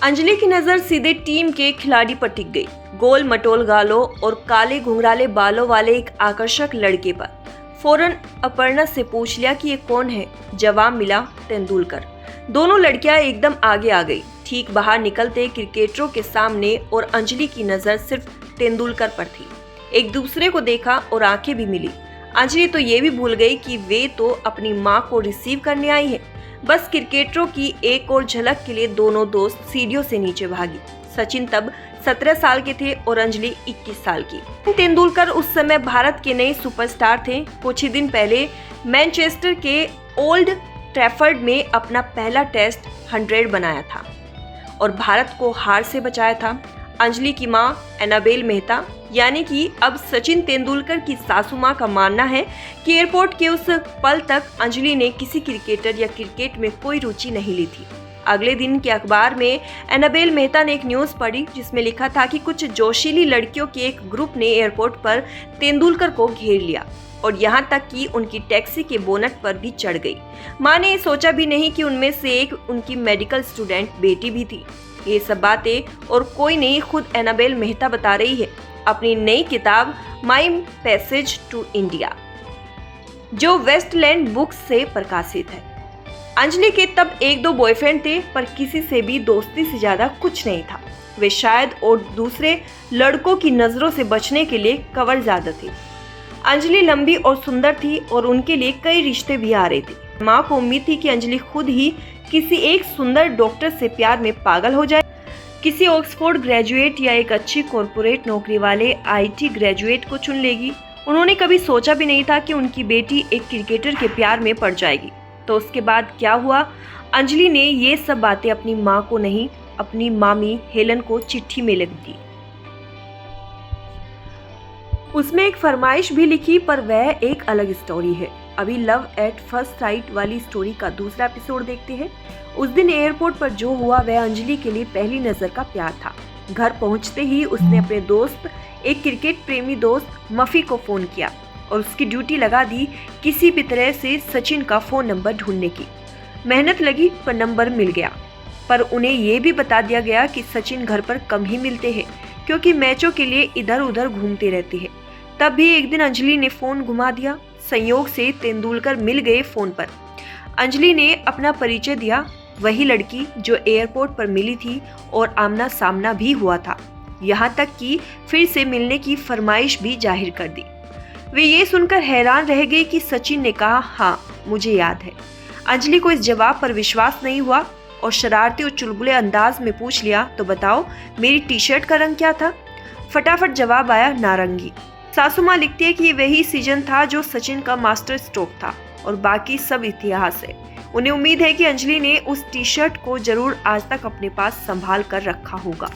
अंजलि की नजर सीधे टीम के खिलाड़ी पर टिक गई। गोल मटोल गालों और काले घुंघराले बालों वाले एक आकर्षक लड़के पर। फौरन अपर्णा से पूछ लिया कि ये कौन है। जवाब मिला, तेंदुलकर। दोनों लड़कियां एकदम आगे आ गई। ठीक बाहर निकलते क्रिकेटरों के सामने और अंजलि की नजर सिर्फ तेंदुलकर पर थी। एक दूसरे को देखा और आंखें भी मिली। अंजलि तो ये भी भूल गई कि वे तो अपनी माँ को रिसीव करने आई है। बस क्रिकेटरों की एक और झलक के लिए दोनों दोस्त सीढ़ियों से नीचे भागी। सचिन तब 17 साल के थे और अंजलि 21 साल की। तेंदुलकर उस समय भारत के नए सुपरस्टार थे। कुछ ही दिन पहले मैनचेस्टर के ओल्ड ट्रैफर्ड में अपना पहला टेस्ट 100 बनाया था और भारत को हार से बचाया था। अंजलि की मां एनाबेल मेहता यानी कि अब सचिन तेंदुलकर की सासू मां का मानना है कि एयरपोर्ट के उस पल तक अंजलि ने किसी क्रिकेटर या क्रिकेट में कोई रुचि नहीं ली थी। अगले दिन के अखबार में एनाबेल मेहता ने एक न्यूज़ पढ़ी जिसमें लिखा था कि कुछ जोशीली लड़कियों के एक ग्रुप ने एयरपोर्ट पर तेंदुलकर को घेर लिया और यहाँ तक कि उनकी टैक्सी के बोनट पर भी चढ़ गई। मां ने सोचा भी नहीं कि उनमें से एक उनकी मेडिकल स्टूडेंट बेटी भी थी। ये सब बातें और कोई नहीं, खुद एनाबेल मेहता बता रही है अपनी नई किताब माई पैसेज टू इंडिया, जो वेस्टलैंड बुक्स से प्रकाशित है। अंजलि के तब 1-2 बॉयफ्रेंड थे, पर किसी से भी दोस्ती से ज्यादा कुछ नहीं था। वे शायद और दूसरे लड़कों की नजरों से बचने के लिए कवर ज्यादा थे। अंजलि लंबी और सुंदर थी और उनके लिए कई रिश्ते भी आ रहे थे। माँ को उम्मीद थी कि अंजलि खुद ही किसी एक सुंदर डॉक्टर से प्यार में पागल हो जाए, किसी ऑक्सफोर्ड ग्रेजुएट या एक अच्छी कॉर्पोरेट नौकरी वाले IT ग्रेजुएट को चुन लेगी। उन्होंने कभी सोचा भी नहीं था कि उनकी बेटी एक क्रिकेटर के प्यार में पड़ जाएगी। तो उसके बाद क्या हुआ? अंजलि ने ये सब बातें अपनी माँ को नहीं, अपनी मामी हेलन को चिट्ठी में लिख दी। उसमें एक फरमाइश भी लिखी, पर वह एक अलग स्टोरी है। अभी लव एट फर्स्ट साइट वाली स्टोरी का दूसरा एपिसोड देखते हैं। उस दिन एयरपोर्ट पर जो हुआ वह अंजलि के लिए पहली नजर का प्यार था। घर पहुंचते ही उसने अपने दोस्त, एक क्रिकेट प्रेमी दोस्त मफी को फोन किया और उसकी ड्यूटी लगा दी किसी भी तरह से सचिन का फोन नंबर ढूंढने की। मेहनत लगी पर नंबर मिल गया, पर उन्हें ये भी बता दिया गया कि सचिन घर पर कम ही मिलते हैं क्योंकि मैचों के लिए इधर उधर घूमते रहते हैं। तब भी एक दिन अंजलि ने फोन घुमा दिया। संयोग से तेंदुलकर मिल गए फोन पर। अंजलि ने अपना परिचय दिया, वही लड़की जो एयरपोर्ट पर मिली थी और आमना सामना भी हुआ था। यहाँ तक कि फिर से मिलने की फरमाइश भी जाहिर कर दी। वे ये सुनकर हैरान रह गई कि सचिन ने कहा, हाँ मुझे याद है। अंजलि को इस जवाब पर विश्वास नहीं हुआ और शरारती और चुलबुले अंदाज में पूछ लिया, तो बताओ मेरी टी-शर्ट का रंग क्या था? फटाफट जवाब आया, नारंगी। सासू माँ लिखती है कि ये वही सीजन था जो सचिन का मास्टर स्ट्रोक था और बाकी सब इतिहास है। उन्हें उम्मीद है कि अंजलि ने उस टी-शर्ट को जरूर आज तक अपने पास संभाल कर रखा होगा।